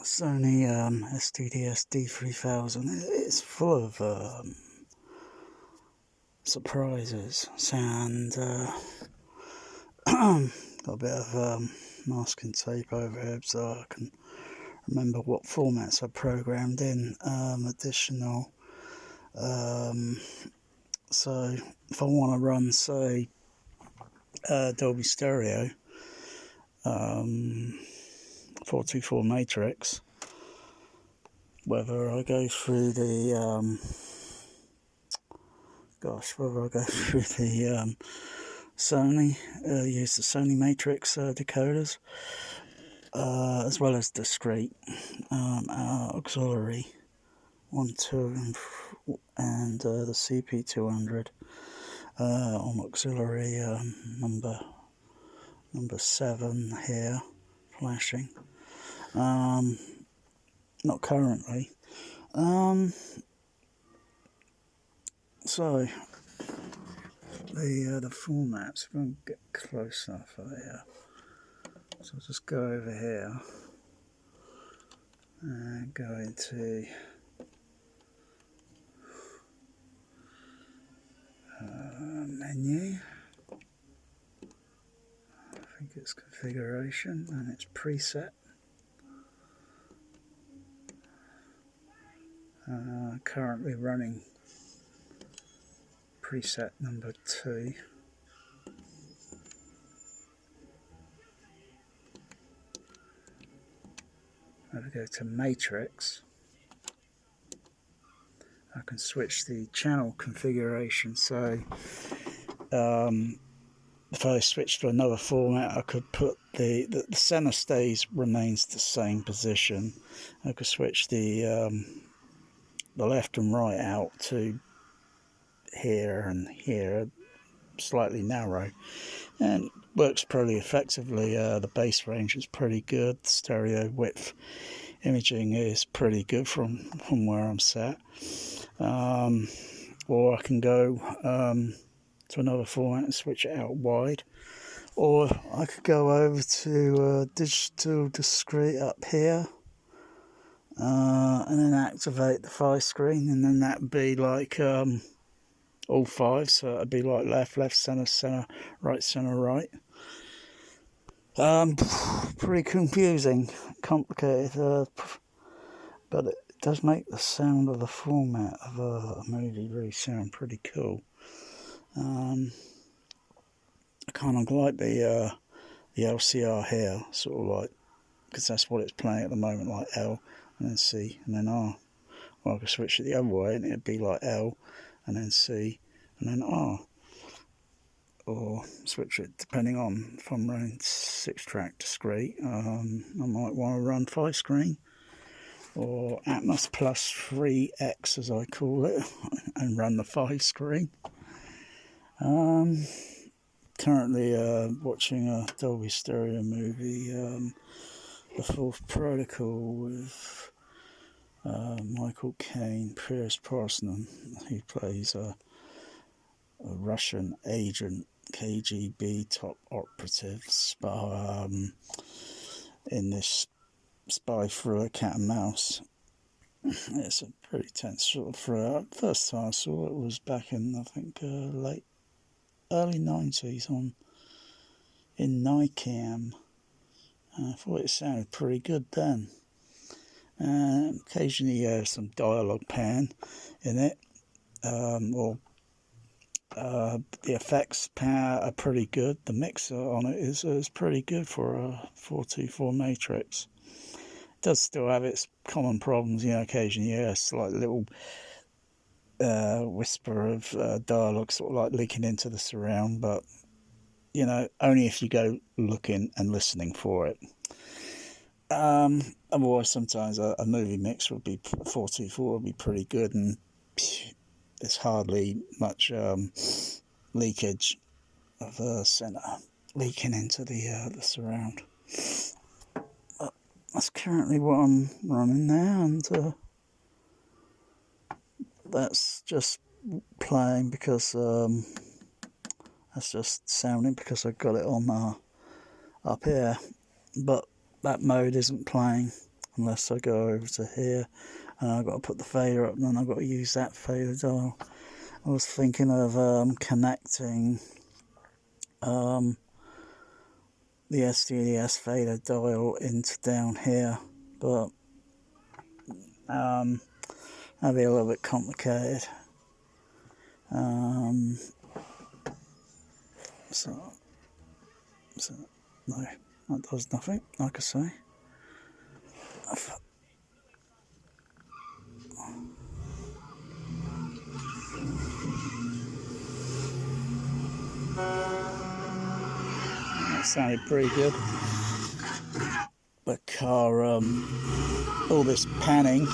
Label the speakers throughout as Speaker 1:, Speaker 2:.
Speaker 1: Sony SDDS D3000. It's full of surprises. And got a bit of masking tape overhead so I can remember what formats I programmed in. Additional. So if I want to run, say, Dolby Stereo, 424 matrix, whether I go through the Sony, use the Sony matrix decoders, as well as discrete, auxiliary 1, 2 and the CP200 on auxiliary number 7 here, flashing. Not currently. So the formats, if I can get close enough here, so I'll just go over here and go into menu. I think it's configuration and it's preset. Currently running preset number 2. If I go to matrix, I can switch the channel configuration. So if I switch to another format, I could put the center remains the same position. I could switch the left and right out to here and here, slightly narrow, and works pretty effectively. The base range is pretty good. Stereo width imaging is pretty good from where I'm sat. Or I can go to another format and switch it out wide, or I could go over to digital discrete up here, and then activate the 5 screen, and then that'd be like all 5, so it'd be like left, center, right. Pretty confusing, complicated, but it does make the sound of the format of a movie really sound pretty cool. I kind of like the LCR here, sort of like, because that's what it's playing at the moment, like L and then C and then R. Or I could switch it the other way and it'd be like L and then C and then R. Or switch it depending on if I'm running 6-track discrete. I might want to run 5 screen or Atmos plus 3X as I call it, and run the 5 screen. Currently watching a Dolby Stereo movie, The Fourth Protocol, with Michael Caine, Pierce Brosnan, who plays a Russian agent, KGB top operative spy, in this spy thriller, cat and mouse. It's a pretty tense sort of thriller. First time I saw it was back in, I think, early 90s in NICAM. I thought it sounded pretty good then. Occasionally you have some dialogue pan in it, the effects power are pretty good. The mixer on it is pretty good for a 424 matrix. It does still have its common problems, occasionally you hear a slight little whisper of dialogue sort of like leaking into the surround, but only if you go looking and listening for it. Otherwise, sometimes a movie mix would be 424 would be pretty good, and there's hardly much leakage of center leaking into the surround. But that's currently what I'm running now, and that's just playing because that's just sounding because I got it on up here, but that mode isn't playing. unless I go over to here and I've got to put the fader up, and then I've got to use that fader dial. I was thinking of connecting the SDDS fader dial into down here, but that'd be a little bit complicated. So no, that does nothing, like I say. That sounded pretty good. The car, all this panning.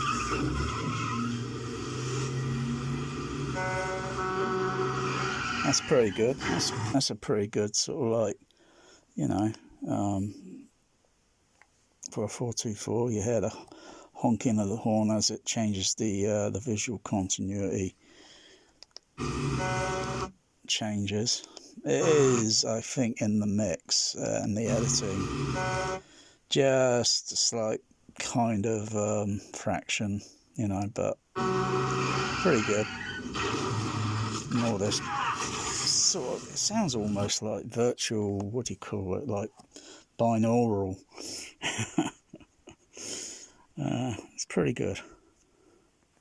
Speaker 1: That's pretty good. That's a pretty good sort of, like, you know, for a 424, you hear the honking of the horn as it changes the visual continuity changes. It is, I think, in the mix and the editing, just a slight kind of fraction, you know, but pretty good. And all this sort of, it sounds almost like virtual, what do you call it, like binaural. It's pretty good.